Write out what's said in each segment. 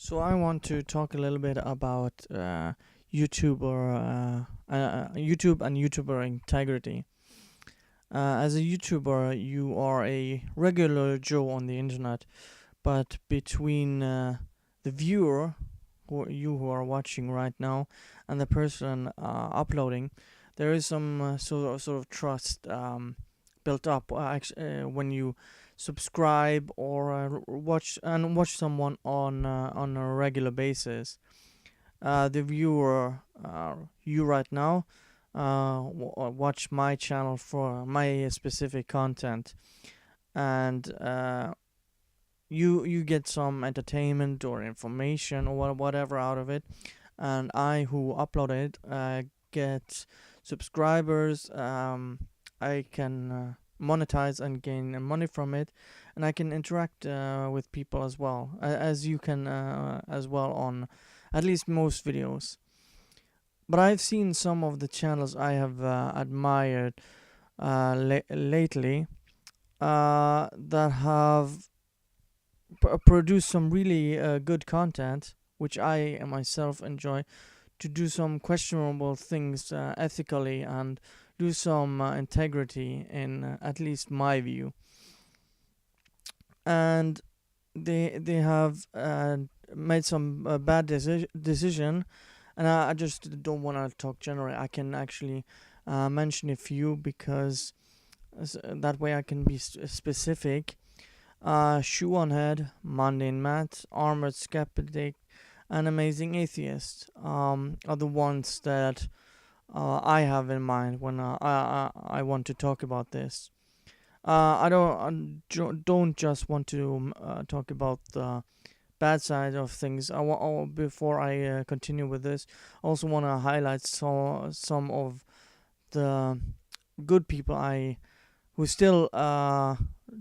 So I want to talk a little bit about YouTube and YouTuber integrity. As a YouTuber, you are a regular Joe on the internet, but between the viewer, who are watching right now, and the person uploading, there is some sort of trust built up when you subscribe or watch someone on a regular basis. The viewer, you right now, watch my channel for my specific content, and you get some entertainment or information or whatever out of it, and I who uploaded it get subscribers. I can monetize and gain money from it, and I can interact with people as well, as you can as well on at least most videos. But I've seen some of the channels I have admired lately that have produced some really good content, which I myself enjoy, to do some questionable things ethically and do some integrity in at least my view. And they have made some bad decision, and I just don't want to talk generally. I can actually mention a few because that way I can be specific. Shoe on Head, Mundane Matt, Armored Skeptic, and Amazing Atheist are the ones that I have in mind when I want to talk about this. I don't just want to talk about the bad side of things. Before I continue with this, I also want to highlight some of the good people I who still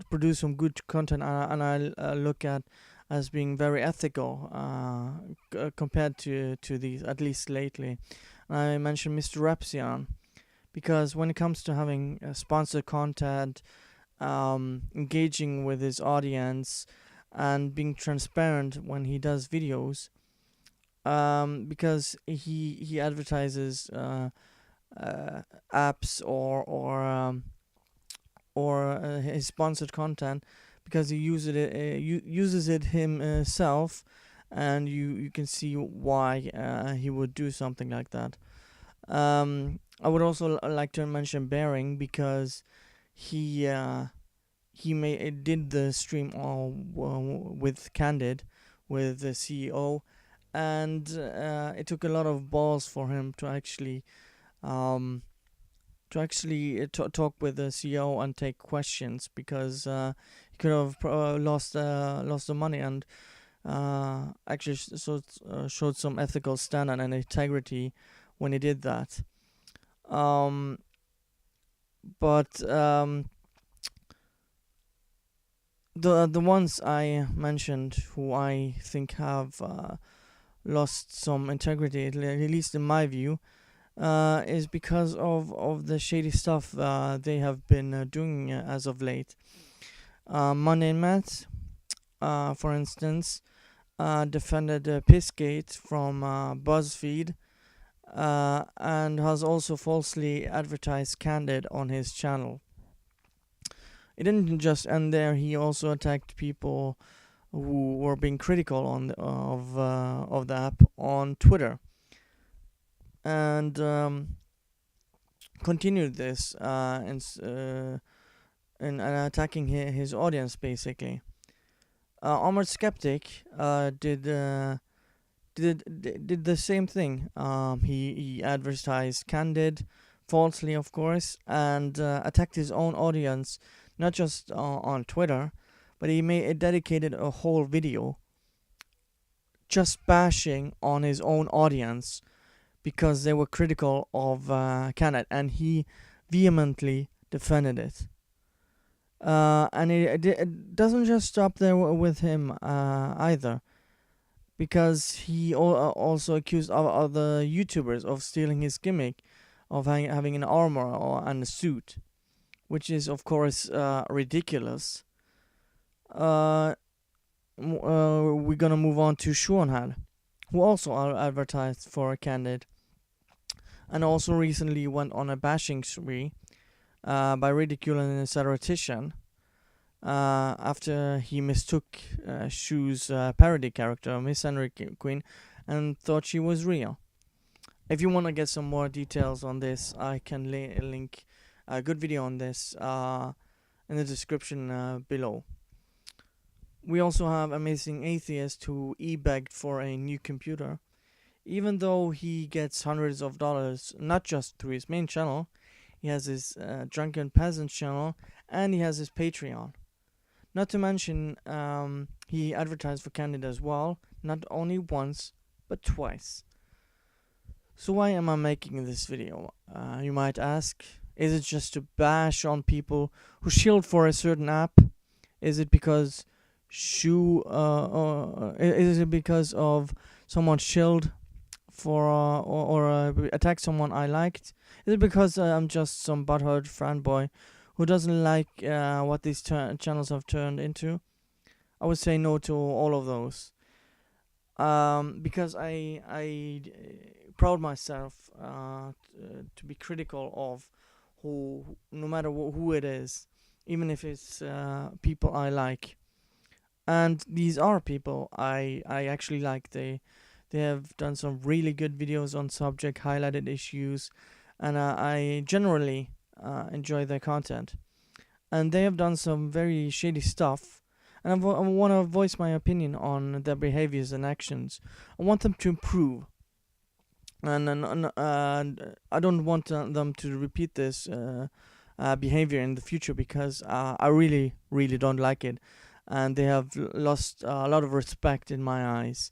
produce some good content, and I look at as being very ethical compared to these, at least lately. I mentioned Mr. Repzion because when it comes to having sponsored content, engaging with his audience, and being transparent when he does videos, because he advertises apps or his sponsored content because he uses it himself, and you can see why he would do something like that. I would also like to mention Bearing because he did the stream with Candid, with the CEO, and it took a lot of balls for him um, talk with the CEO and take questions, because he could have lost the money, and actually showed some ethical standard and integrity when he did that. Um, but the ones I mentioned who I think have lost some integrity, at least in my view, is because of the shady stuff they have been doing as of late. Money and Matt, for instance, defended Pissgate from BuzzFeed, and has also falsely advertised Candid on his channel. It didn't just end there. He also attacked people who were being critical of the app on Twitter, and continued this in attacking his audience, basically. Armored Skeptic did the same thing. He advertised Candid falsely, of course, and attacked his own audience, not just on Twitter, but he dedicated a whole video just bashing on his own audience because they were critical of Candid, and he vehemently defended it. And it doesn't just stop there with him either, because he also accused other YouTubers of stealing his gimmick of having an armor and a suit, which is of course ridiculous. Uh, we're gonna move on to Shonhad, who also advertised for a candidate, and also recently went on a bashing spree by ridiculing a satirician after he mistook Shu's parody character, Miss Henry Queen, and thought she was real. If you want to get some more details on this, I can link a good video on this in the description below. We also have Amazing Atheist, who begged for a new computer, even though he gets hundreds of dollars, not just through his main channel. He has his Drunken Peasant channel, and he has his Patreon. Not to mention, he advertised for Candid as well, not only once, but twice. So why am I making this video? You might ask. Is it just to bash on people who shield for a certain app? Is it because is it because of someone shilled for or attack someone I liked? Is it because I'm just some butthurt fanboy who doesn't like what these channels have turned into? I would say no to all of those. Because I proud myself to be critical of who, no matter who it is, even if it's people I like. And these are people I actually like. They have done some really good videos on subject, highlighted issues, and I generally enjoy their content. And they have done some very shady stuff, and I want to voice my opinion on their behaviors and actions. I want them to improve, and I don't want them to repeat this behavior in the future, because I really don't like it, and they have lost a lot of respect in my eyes.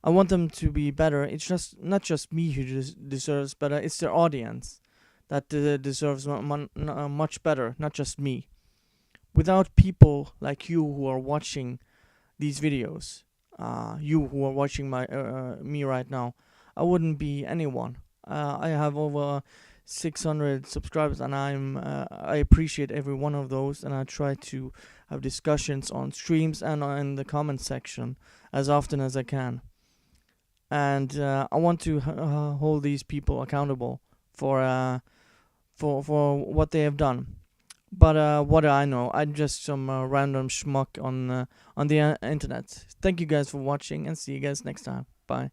I want them to be better. It's just not just me who deserves better. It's their audience that deserves much better, not just me. Without people like you who are watching these videos, you who are watching me right now, I wouldn't be anyone. I have over 600 subscribers, and I appreciate every one of those, and I try to have discussions on streams and in the comment section as often as I can. And I want to hold these people accountable for what they have done. But what do I know? I'm just some random schmuck on the internet. Thank you guys for watching, and see you guys next time. Bye.